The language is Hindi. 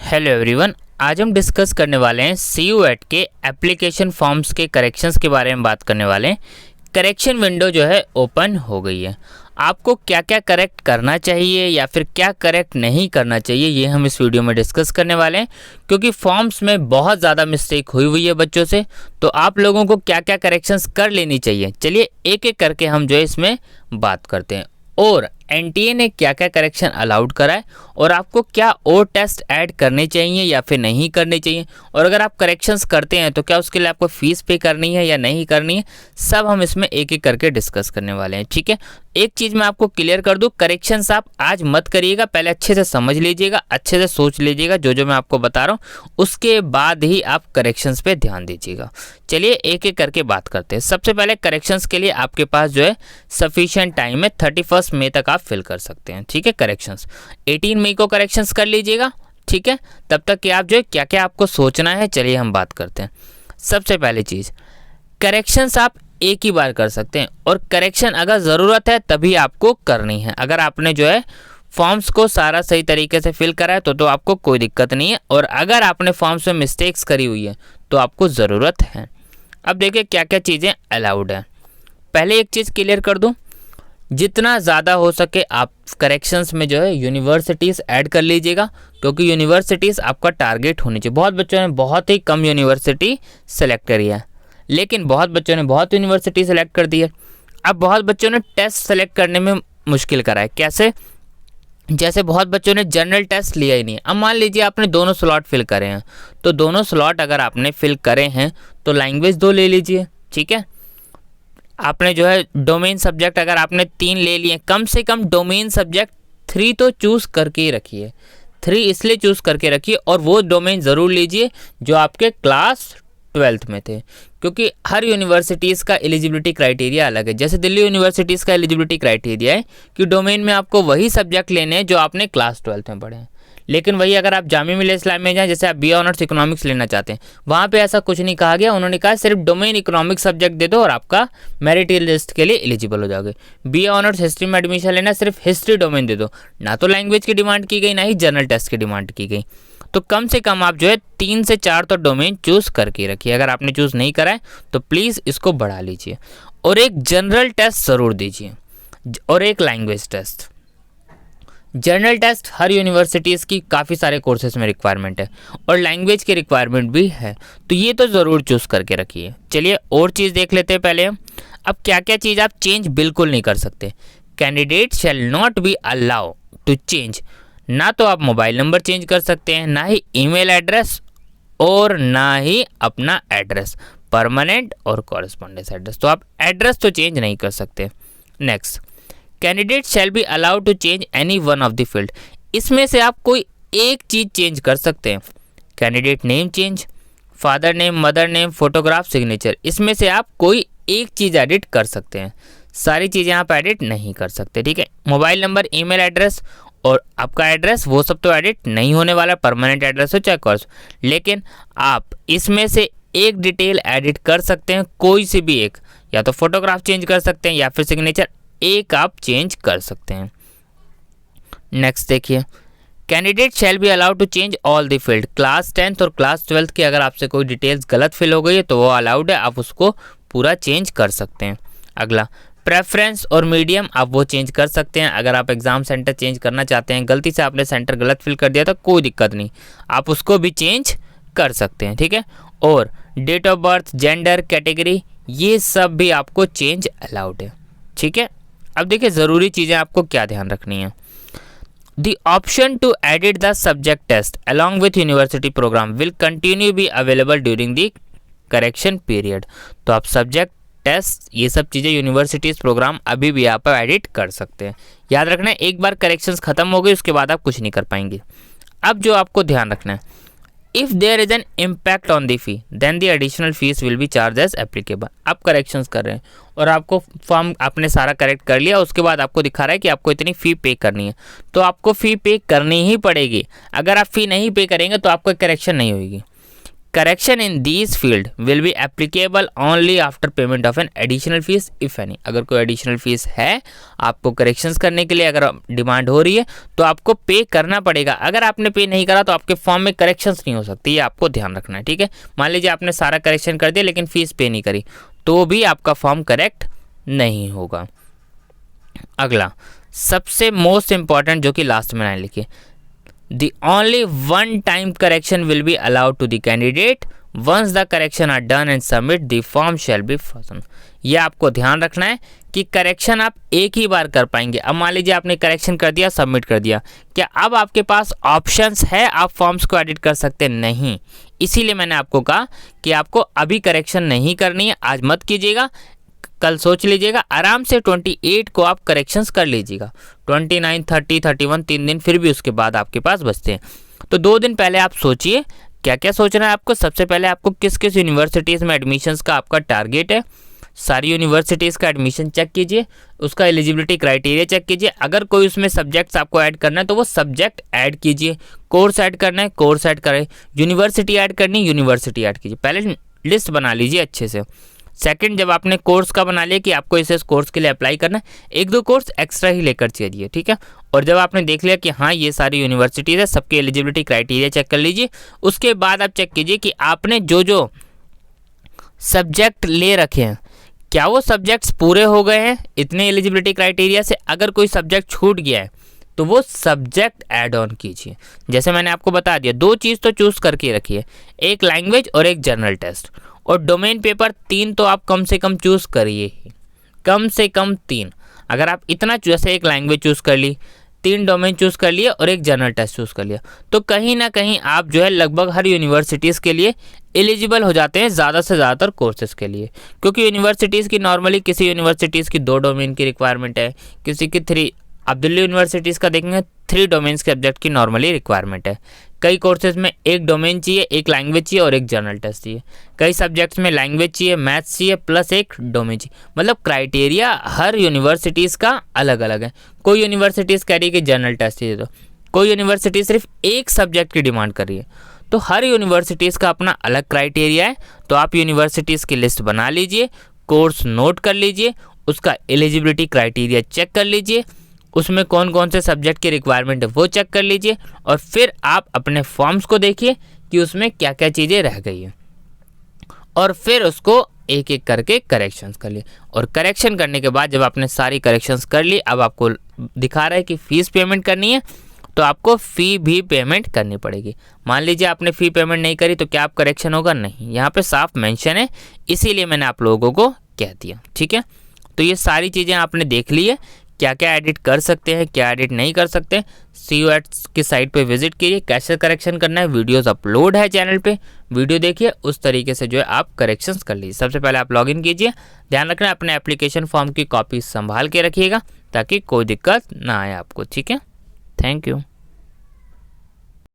हेलो एवरीवन, आज हम डिस्कस करने वाले हैं CUET के एप्लीकेशन फॉर्म्स के करेक्शंस के बारे में बात करने वाले हैं। करेक्शन विंडो जो है ओपन हो गई है। आपको क्या क्या करेक्ट करना चाहिए या फिर क्या करेक्ट नहीं करना चाहिए, ये हम इस वीडियो में डिस्कस करने वाले हैं, क्योंकि फॉर्म्स में बहुत ज़्यादा मिस्टेक हुई है बच्चों से। तो आप लोगों को क्या क्या करेक्शंस कर लेनी चाहिए, चलिए एक एक करके हम जो है इसमें बात करते हैं। और NTA ने क्या क्या करेक्शन अलाउड करा है और आपको क्या और टेस्ट ऐड करने चाहिए या फिर नहीं करने चाहिए, और अगर आप करेक्शंस करते हैं तो क्या उसके लिए आपको फ़ीस पे करनी है या नहीं करनी है, सब हम इसमें एक एक करके डिस्कस करने वाले हैं। ठीक है, एक चीज़ मैं आपको क्लियर कर दूं, करेक्शंस आप आज मत करिएगा, पहले अच्छे से समझ लीजिएगा, अच्छे से सोच लीजिएगा जो जो मैं आपको बता रहा हूँ, उसके बाद ही आप करेक्शंस पे ध्यान दीजिएगा। चलिए एक एक करके बात करते हैं। सबसे पहले करेक्शंस के लिए आपके पास जो है सफिशिएंट टाइम है, 31 मई तक आप फिल कर सकते हैं। ठीक है, करेक्शंस 18 मई को करेक्शंस कर लीजिएगा। ठीक है, तब तक कि आप जो है क्या क्या आपको सोचना है, चलिए हम बात करते हैं। सबसे पहली चीज़, करेक्शंस आप एक ही बार कर सकते हैं, और करेक्शन अगर ज़रूरत है तभी आपको करनी है। अगर आपने जो है फॉर्म्स को सारा सही तरीके से फिल करा है तो आपको कोई दिक्कत नहीं है, और अगर आपने फॉर्म्स में मिस्टेक्स करी हुई है तो आपको ज़रूरत है। अब देखिए क्या क्या चीज़ें अलाउड है। पहले एक चीज़ क्लियर कर दूं, जितना ज़्यादा हो सके आप करेक्शंस में जो है यूनिवर्सिटीज़ ऐड कर लीजिएगा, क्योंकि यूनिवर्सिटीज़ आपका टारगेट होनी चाहिए। बहुत बच्चों ने बहुत ही कम यूनिवर्सिटी सेलेक्ट करी है, लेकिन बहुत बच्चों ने बहुत यूनिवर्सिटी सेलेक्ट कर दी है। अब बहुत बच्चों ने टेस्ट सेलेक्ट करने में मुश्किल करा है। कैसे? जैसे बहुत बच्चों ने जनरल टेस्ट लिया ही नहीं। अब मान लीजिए आपने दोनों स्लॉट फिल करे हैं, तो दोनों स्लॉट अगर आपने फिल करे हैं तो लैंग्वेज 2 ले लीजिए। ठीक है, आपने जो है डोमेन सब्जेक्ट अगर आपने 3 ले लिए, कम से कम डोमेन सब्जेक्ट 3 तो चूज़ करके ही रखिए। 3 इसलिए चूज़ करके रखिए, और वो डोमेन ज़रूर लीजिए जो आपके क्लास 12th में थे, क्योंकि हर यूनिवर्सिटीज़ का एलिजिबिलिटी क्राइटेरिया अलग है। जैसे दिल्ली यूनिवर्सिटीज़ का एलिजिबिलिटी क्राइटेरिया है कि डोमेन में आपको वही सब्जेक्ट लेने हैं जो आपने क्लास 12th में पढ़े हैं। लेकिन वही अगर आप जामिया मिल्लिया इस्लामिया में जाएँ, जैसे आप BA ऑनर्स इकोनॉमिक्स लेना चाहते हैं, वहाँ पे ऐसा कुछ नहीं कहा गया। उन्होंने कहा सिर्फ डोमेन इकोनॉमिक्स सब्जेक्ट दे दो और आपका मेरिट लिस्ट के लिए एलिजिबल हो जाओगे। BA ऑनर्स हिस्ट्री में एडमिशन लेना, सिर्फ हिस्ट्री डोमेन दे दो। ना तो लैंग्वेज की डिमांड की गई, ना ही जनरल टेस्ट की डिमांड की गई। तो कम से कम आप जो है 3 से 4 तो डोमेन चूज़ करके रखिए। अगर आपने चूज़ नहीं करा है तो प्लीज़ इसको बढ़ा लीजिए, और एक जनरल टेस्ट ज़रूर दीजिए और एक लैंग्वेज टेस्ट। जनरल टेस्ट हर यूनिवर्सिटीज़ की काफ़ी सारे कोर्सेज में रिक्वायरमेंट है, और लैंग्वेज की रिक्वायरमेंट भी है, तो ये तो ज़रूर चूज़ करके रखिए। चलिए और चीज़ देख लेते हैं पहले हम। अब क्या क्या चीज़ आप चेंज बिल्कुल नहीं कर सकते। Candidate shall not be allow to change, ना तो आप मोबाइल नंबर चेंज कर सकते हैं, ना ही ईमेल एड्रेस, और ना ही अपना एड्रेस, परमानेंट और कॉरेस्पॉन्डेंस एड्रेस। तो आप एड्रेस तो चेंज नहीं कर सकते। Next, candidate shall be allowed to change any one of the field. इसमें से आप कोई एक चीज़ चेंज कर सकते हैं। Candidate name change, father name, mother name, photograph, signature, इसमें से आप कोई एक चीज़ एडिट कर सकते हैं, सारी चीज़ें आप एडिट नहीं कर सकते। ठीक है, मोबाइल नंबर, ईमेल एड्रेस और आपका एड्रेस, वो सब तो एडिट नहीं होने वाला, परमानेंट एड्रेस हो चाहे कोर्स। लेकिन आप इसमें से एक डिटेल एडिट कर सकते हैं, कोई सी भी एक, या तो फोटोग्राफ चेंज कर सकते हैं या फिर सिग्नेचर, एक आप चेंज कर सकते हैं। नेक्स्ट देखिए, candidate shall be allowed to change all the field. Class 10th और क्लास 12th की अगर आपसे कोई डिटेल्स गलत फिल हो गई है तो वो अलाउड है, आप उसको पूरा चेंज कर सकते हैं। अगला, प्रेफरेंस और मीडियम आप वो चेंज कर सकते हैं। अगर आप एग्ज़ाम सेंटर चेंज करना चाहते हैं, गलती से आपने सेंटर गलत फिल कर दिया तो कोई दिक्कत नहीं, आप उसको भी चेंज कर सकते हैं। ठीक है, और date of birth, gender, category, ये सब भी आपको चेंज अलाउड है। ठीक है, अब देखिए ज़रूरी चीज़ें आपको क्या ध्यान रखनी है। The option to edit the subject test along with university program will continue be available during the correction period. तो आप सब्जेक्ट टेस्ट, ये सब चीज़ें यूनिवर्सिटीज़ प्रोग्राम अभी भी आप एडिट कर सकते हैं। याद रखना है, एक बार करेक्शंस ख़त्म हो गई उसके बाद आप कुछ नहीं कर पाएंगे। अब जो आपको ध्यान रखना है, if there is an impact on the fee then the additional fees will be charge as applicable. आप करेक्शंस कर रहे हैं और आपको फॉर्म आपने सारा करेक्ट कर लिया, उसके बाद आपको दिखा रहा है कि आपको इतनी फ़ी पे करनी है, तो आपको फ़ी पे करनी ही पड़ेगी। अगर आप फ़ी नहीं पे करेंगे तो आपको करेक्शन नहीं होगी। Correction in these field will be applicable only after payment of an additional fees if any. अगर कोई एडिशनल फीस है आपको करेक्शंस करने के लिए, अगर डिमांड हो रही है तो आपको पे करना पड़ेगा। अगर आपने पे नहीं करा तो आपके फॉर्म में करेक्शंस नहीं हो सकती, ये आपको ध्यान रखना है, ठीक है। मान लीजिए आपने सारा करेक्शन कर दिया लेकिन फीस पे नहीं करी तो भी आपका फॉर्म करेक्ट नहीं होगा। अगला सबसे मोस्ट इंपॉर्टेंट जो कि लास्ट में लाइन लिखी, The only one time correction will be allowed to the candidate. Once the correction are done and submit, the form shall be frozen. ये आपको ध्यान रखना है कि करेक्शन आप एक ही बार कर पाएंगे। अब मान लीजिए आपने करेक्शन कर दिया, सबमिट कर दिया, क्या अब आपके पास ऑप्शंस है आप फॉर्म्स को एडिट कर सकते? नहीं। इसीलिए मैंने आपको कहा कि आपको अभी करेक्शन नहीं करनी है, आज मत कीजिएगा, कल सोच लीजिएगा, आराम से 28 को आप करेक्शंस कर लीजिएगा। 29, 30, 31 3 दिन फिर भी उसके बाद आपके पास बचते हैं। तो 2 दिन पहले आप सोचिए क्या क्या सोचना है आपको। सबसे पहले आपको किस किस यूनिवर्सिटीज़ में एडमिशन्स का आपका टारगेट है, सारी यूनिवर्सिटीज़ का एडमिशन चेक कीजिए, उसका एलिजिबिलिटी क्राइटेरिया चेक कीजिए। अगर कोई उसमें सब्जेक्ट्स आपको ऐड करना है तो वो सब्जेक्ट ऐड कीजिए, कोर्स ऐड करना है कोर्स ऐड करें, यूनिवर्सिटी ऐड करनी यूनिवर्सिटी ऐड कीजिए। पहले लिस्ट बना लीजिए अच्छे से। सेकंड, जब आपने कोर्स का बना लिया कि आपको इस कोर्स के लिए अप्लाई करना है, 1-2 कोर्स एक्स्ट्रा ही लेकर चलिए, ठीक है। और जब आपने देख लिया कि हाँ ये सारी यूनिवर्सिटीज़ है, सबके एलिजिबिलिटी क्राइटेरिया चेक कर लीजिए। उसके बाद आप चेक कीजिए कि आपने जो जो सब्जेक्ट ले रखे हैं क्या वो सब्जेक्ट्स पूरे हो गए हैं इतने एलिजिबिलिटी क्राइटेरिया से। अगर कोई सब्जेक्ट छूट गया है तो वो सब्जेक्ट ऐड ऑन कीजिए। जैसे मैंने आपको बता दिया 2 चीज़ तो चूज़ करके रखिए, एक लैंग्वेज और एक जनरल टेस्ट। और डोमेन पेपर 3 तो आप कम से कम चूज़ करिए ही, कम से कम 3। अगर आप इतना जैसे एक लैंग्वेज चूज़ कर ली, 3 डोमेन चूज़ कर लिए और एक जनरल टेस्ट चूज़ कर लिया, तो कहीं ना कहीं आप जो है लगभग हर यूनिवर्सिटीज़ के लिए एलिजिबल हो जाते हैं ज़्यादा से ज़्यादातर कोर्सेज़ के लिए। क्योंकि यूनिवर्सिटीज़ की नॉर्मली किसी यूनिवर्सिटीज़ की 2 डोमेन की रिक्वायरमेंट है, किसी की 3। आप दिल्ली यूनिवर्सिटीज़ का देखेंगे 3 डोमेन्स के सब्जेक्ट की नॉर्मली रिक्वायरमेंट है। कई कोर्सेज में 1 डोमेन चाहिए, 1 लैंग्वेज चाहिए और 1 जनरल टेस्ट चाहिए। कई सब्जेक्ट्स में लैंग्वेज चाहिए, मैथ्स चाहिए प्लस 1 डोमेन चाहिए। मतलब क्राइटेरिया हर यूनिवर्सिटीज़ का अलग अलग है। कोई यूनिवर्सिटीज़ कह रही है कि जनरल टेस्ट चाहिए, तो कोई यूनिवर्सिटी सिर्फ 1 सब्जेक्ट की डिमांड कर रही है। तो हर यूनिवर्सिटीज़ का अपना अलग क्राइटेरिया है। तो आप यूनिवर्सिटीज़ की लिस्ट बना लीजिए, कोर्स नोट कर लीजिए, उसका एलिजिबिलिटी क्राइटेरिया चेक कर लीजिए, उसमें कौन कौन से सब्जेक्ट की रिक्वायरमेंट है वो चेक कर लीजिए, और फिर आप अपने फॉर्म्स को देखिए कि उसमें क्या क्या चीज़ें रह गई हैं, और फिर उसको एक एक करके करेक्शंस कर लिए। और करेक्शन करने के बाद जब आपने सारी करेक्शंस कर ली, अब आपको दिखा रहा है कि फ़ीस पेमेंट करनी है, तो आपको फ़ी भी पेमेंट करनी पड़ेगी। मान लीजिए आपने फ़ी पेमेंट नहीं करी तो क्या आप करेक्शन होगा? नहीं, यहाँ पे साफ मेंशन है, इसीलिए मैंने आप लोगों को कह दिया, ठीक है। तो ये सारी चीज़ें आपने देख ली है, क्या क्या एडिट कर सकते हैं, क्या एडिट नहीं कर सकते। CUET की साइट पे विजिट कीजिए, कैसे करेक्शन करना है, वीडियोस अपलोड है चैनल पे, वीडियो देखिए, उस तरीके से जो है आप करेक्शंस कर लीजिए। सबसे पहले आप लॉगिन कीजिए, ध्यान रखना अपने एप्लीकेशन फॉर्म की कॉपी संभाल के रखिएगा ताकि कोई दिक्कत ना आए आपको, ठीक है। Thank you.